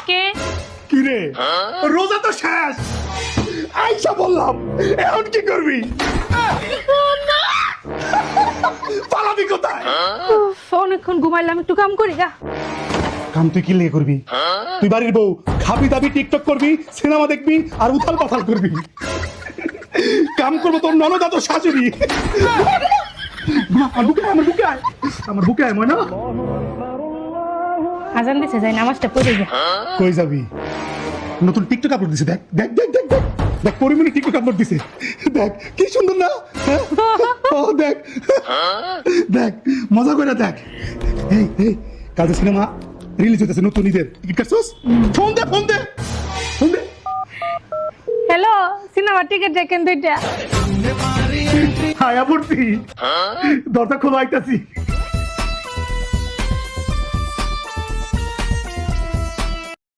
কে? কি রে রোজা তো শেষ আইসা বললাম এখন কি করবি পালাবি কোথায় অনেকক্ষণ ঘুমাইলাম, একটু কাম করি গা। কাম তুই কি লেগে করবি তুই বাড়ির বউ খাবি দাবি টিকটক করবি সিনেমা দেখবি আর উথাল পাথাল করবি কাম করবো তোর ননদ আর তোর শাশুড়ি আমার বুকে আয় ময়না আজান দিছে, যাই নামাজটা পড়ে যা। কই যাবি নতুন টিকটক আপলোড দিছে দেখ দেখ দেখ দেখ দেখ দেখ পরিমণি টিকটক আপলোড দিছে দেখ কি সুন্দর না হ্যাঁ? ও দেখ দেখ মজা করে দেখ এই এই কাজে সিনেমা রিলিজ হইতেছে নতুন ঈদের টিকিট কাটছস ফোন দে ফোন দে ফোন দে হ্যালো, সিনেমার টিকিট দেখেন দুইটা। হায়া পড়ছি দরজা খোলা আইতাছি